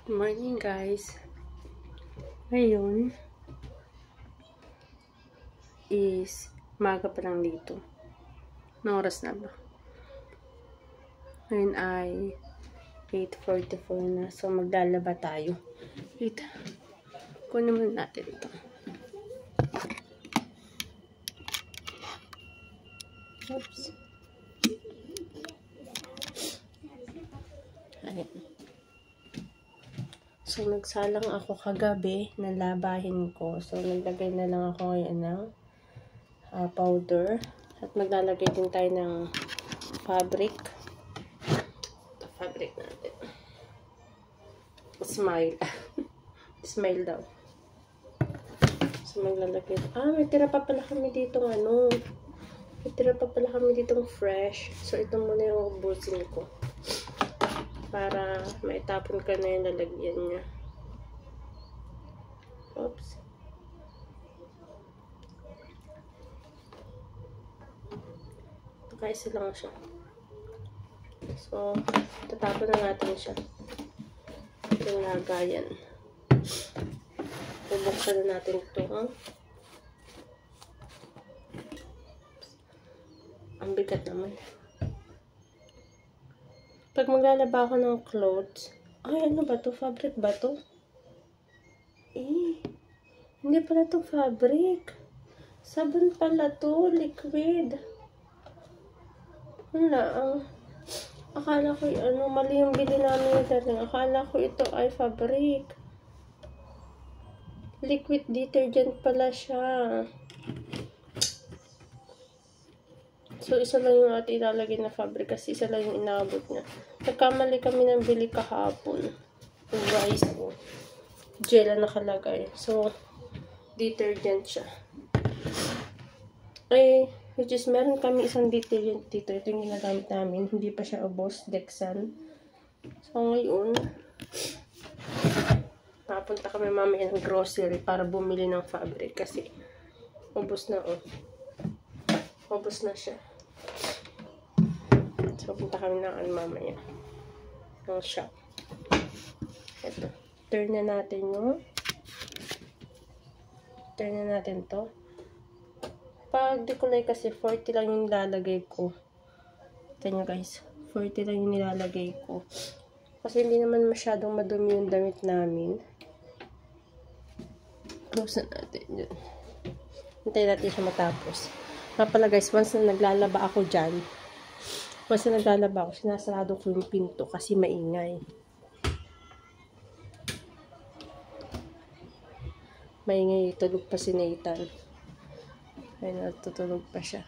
Good morning, guys. Ngayon is maga pa lang dito. Anong oras na ba? Ngayon ay 8:44 na. So, maglalaba tayo. Wait. Kunin muna natin ito. Oops. Ayan. So, nagsalang ako kagabi na labahin ko. So, naglagay na lang ako ngayon ng powder. At maglalagay din tayo ng fabric. Ito, fabric natin. Smile. Smile daw. So, maglalagay. May tira pa pala kami dito May tira pa pala kami ditong fresh. So, ito muna yung ubusin ko. Para maitapon ka na yung lalagyan niya. Oops. Kaisa lang siya. So, tatapon na natin siya. Yung lagayan. Bubuksan na natin ito. Ang bigat naman. Pag maglalaba ako ng clothes, ano ba to? Fabric ba to? Hindi pala to fabric. Sabon pala to, liquid. Akala ko mali yung bili namin yung akala ko ito ay fabric. Liquid detergent pala siya. So, isa lang yung ating ilalagay na fabric kasi isa lang yung inaabot niya. Nagkamali kami ng bili kahapon. Yung rice ko. Gel na nakalagay. So, detergent siya. Which is, meron kami isang detergent dito. Ito yung ginagamit namin. Hindi pa siya ubos. Dexan. So, ngayon, napunta kami mamaya ng grocery para bumili ng fabric kasi ubos na ubos na siya. So, punta kami ng mamaya ng shop. Ito. Turn na natin to. Pag dekulay kasi 40 lang yung nilalagay ko. Ito nyo guys. 40 lang yung nilalagay ko. Kasi hindi naman masyadong madumi yung damit namin. Close na natin yun. Hintayin natin siya matapos. Pala guys, once na naglalaba ako dyan, sinasarado ko yung pinto kasi maingay. Maingay, tulog pa si Nathan. Ay, natutulog pa siya.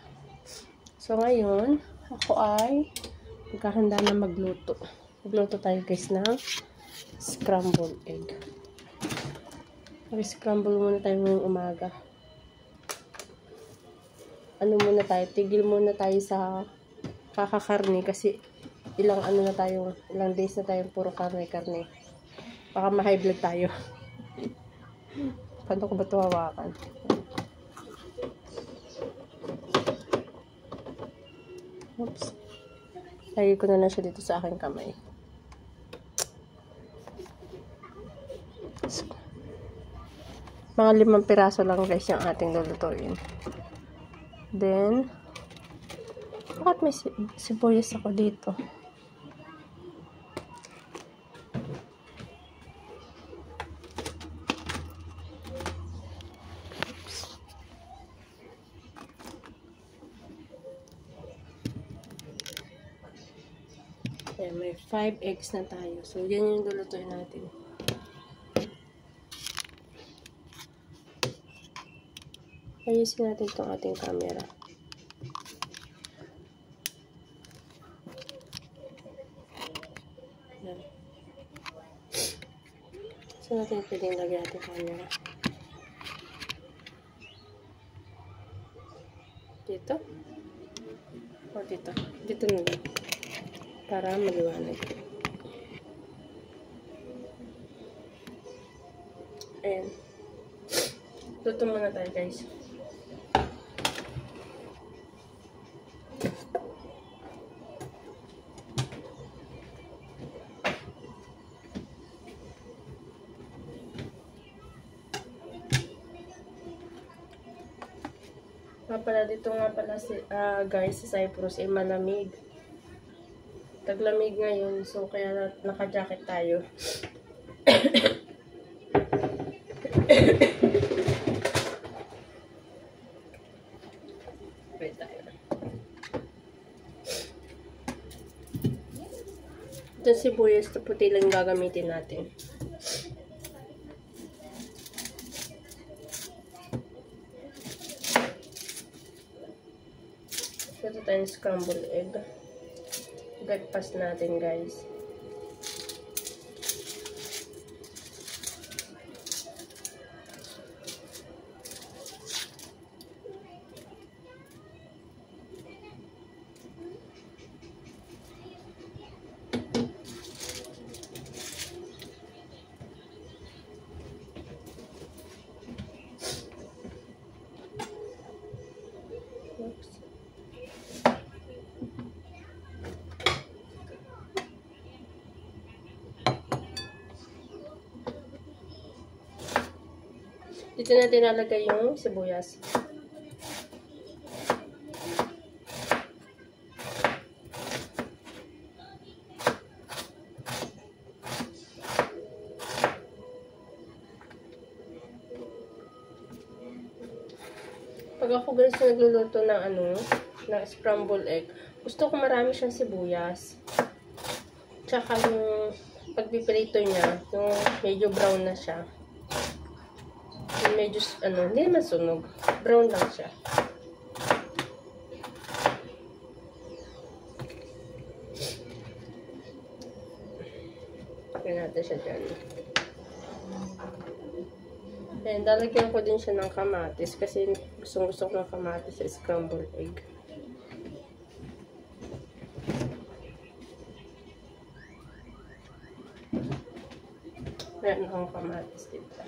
So, ngayon, ako ay magkahanda na magluto. Magluto tayo guys ng scrambled egg. Scramble muna tayo ngayong umaga. Tigil muna tayo sa kakakarne kasi ilang days na tayong puro karne. Baka ma-high blood tayo. Paano ko ba ito hawakan? Oops. Lagay ko na lang siya dito sa aking kamay. So, mga 5 piraso lang guys yung ating lulutuin. Then, bakit may sibuyas ako dito? Ayan, may 5 eggs na tayo. So, yan yung lulutuin natin. Ayusin natin itong ating camera. Ayan. So, natin pwedeng lagyan natin camera. Dito? O dito? Dito na lang. Para maliwanag. Ayan. Luto muna tayo guys. pala dito nga pala guys, sa Cyprus ay malamig. Taglamig ngayon, so kaya naka-jacket tayo. Wait tayo. Ito sibuyas na puti lang gagamitin natin. Ito tayong scrambled egg. Breakfast natin, guys. Oops. Dito natin nalagay yung sibuyas. Pag ako guys nagluluto ng ng scrambled egg, gusto ko marami siyang sibuyas. Tsaka yung pagpiprito niya, yung medyo brown na siya. Yung medyo hindi naman sunog. Brown lang siya. Pagyan natin siya dyan. And lalagyan ko din siya ng kamatis kasi gusto ko ng kamatis sa scrambled egg. Ayan ang kamatis dito.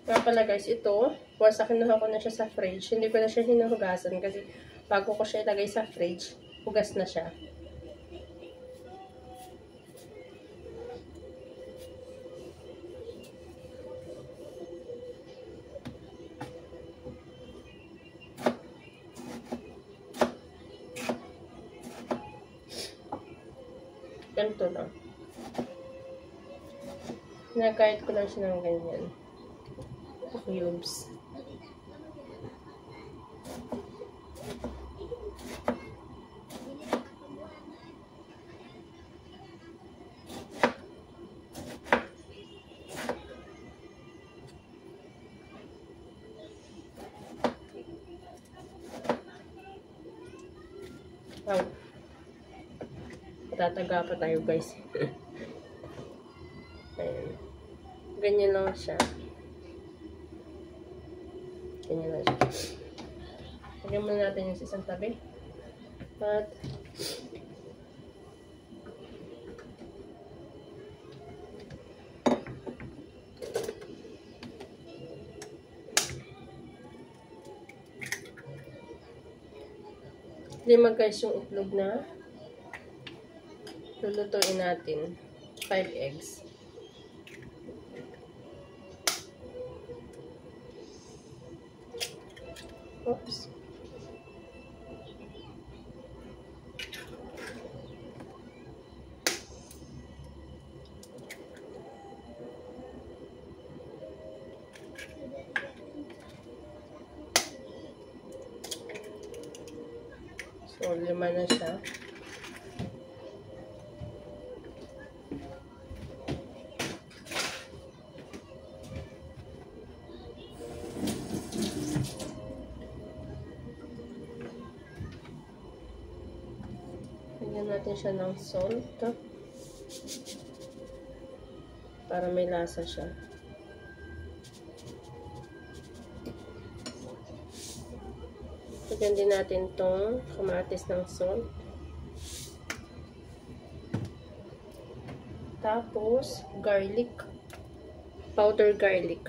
Kaya pala guys, ito, once kinuha ko na siya sa fridge, hindi ko na siya hinuhugasan kasi bago ko siya ilagay sa fridge, hugas na siya. Ganito lang. Nagkahit ko lang siya ng ganyan. Cubes. Wow. Tataga pa tayo guys. Ayan. Ganyan lang siya. Ganyan lang siya. Lagyan muna natin yung isang tabi. At lima guys yung itlog na lulutuin natin. 5 eggs. Oops. So, 5 na siya. Lagyan natin siya ng salt para may lasa siya. Lagyan din natin tong kamatis ng salt. Tapos garlic, powder garlic.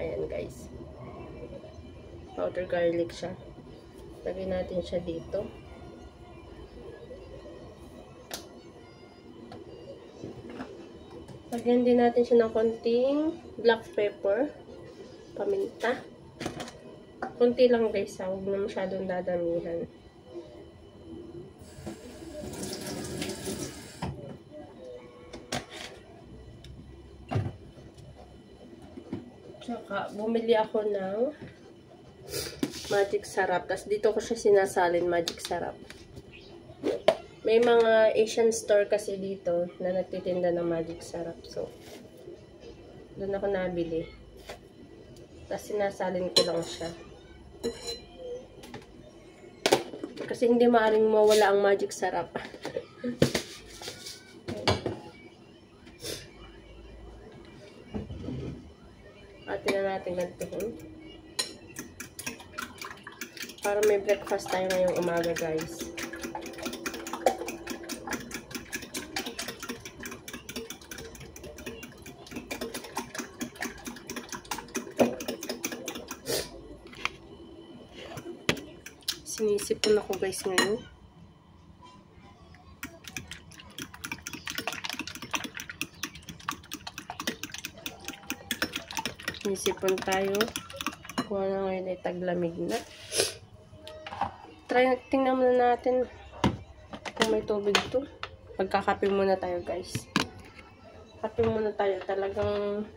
Ayan guys, powder garlic siya. Lagyan natin siya dito. Lagyan din natin siya ng konting black pepper, paminta. Kunti lang guys, ha. Huwag na masyadong dadamihan. Tsaka, bumili ako ng magic sarap. Tapos dito ko siya sinasalin, magic sarap. May mga Asian store kasi dito na nagtitinda ng magic sarap. So, doon ako nabili. Tapos sinasalin ko lang siya. Kasi hindi maaaring mawala ang magic sarap. Atin na natin gantuhin. Para may breakfast tayo ngayong umaga, guys. Sinisipon ako guys ngayon. Sinisipon tayo. Kuha na ngayon ay taglamig na. Tingnan muna natin kung may tubig to. Pagkakape muna tayo guys. Kape muna tayo. Talagang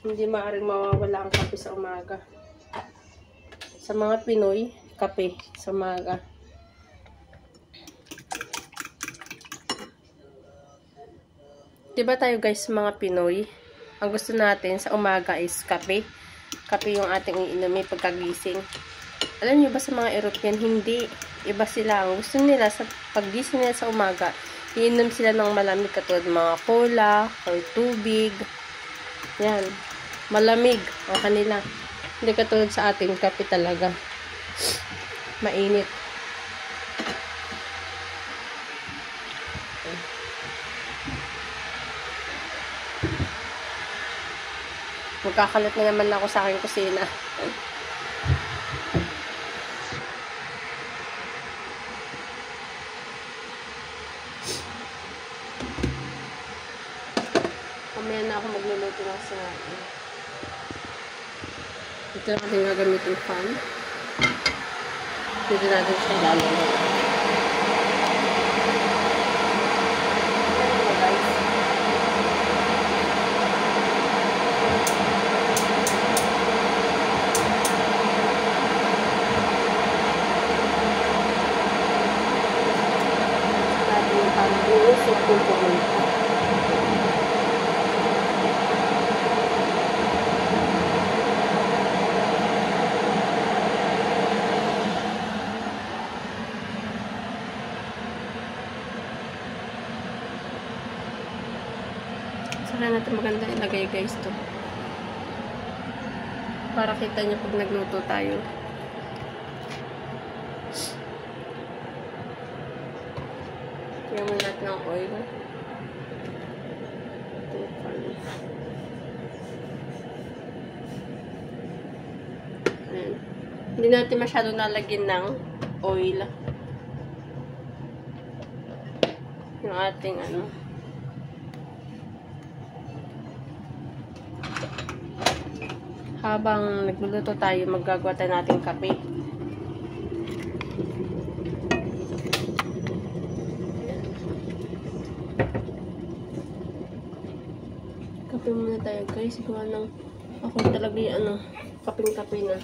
hindi maaaring mawawala ang kape sa umaga. Sa mga Pinoy, kape sa umaga. Diba tayo guys, mga Pinoy, ang gusto natin sa umaga is kape. Kape yung ating iinumin pagkagising. Alam niyo ba sa mga European, hindi. Iba sila. Ang gusto nila, sa paggising nila sa umaga, iinom sila ng malamig katulad mga cola or tubig. Yan. Malamig ang kanila. Hindi katulad sa ating kape talaga. Mainit. Magkakalat na naman ako sa aking kusina. Mamaya na ako magluluto ng sinain. Ito lang ating gagamitin fan. Dito natin siya lalagay. Natin yung pang-buhos o pupunta. Saka natin maganda ilagay guys to. Para kita nyo pag nagluto tayo. Kaya mo natin ng oil. Ayan. Hindi natin masyado nalagyan ng oil. Yung ating ano. Habang nagluluto tayo, maggagawa tayo natin kape. Kape muna tayo guys. Gawa ng ako talaga yung ano, kaping-kape na.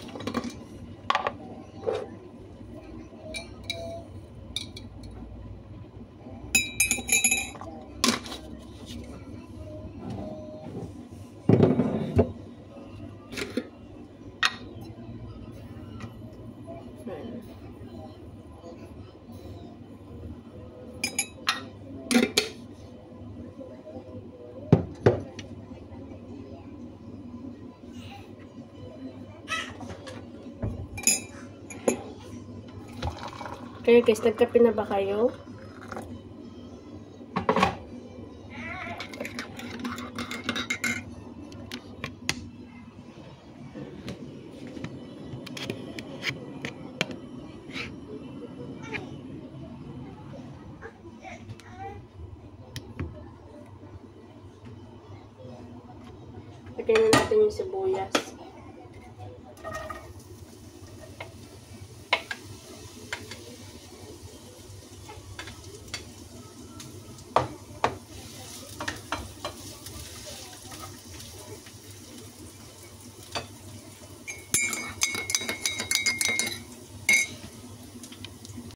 Kayo guys, nagkape na ba kayo? Lagyan na natin yung sibuyas.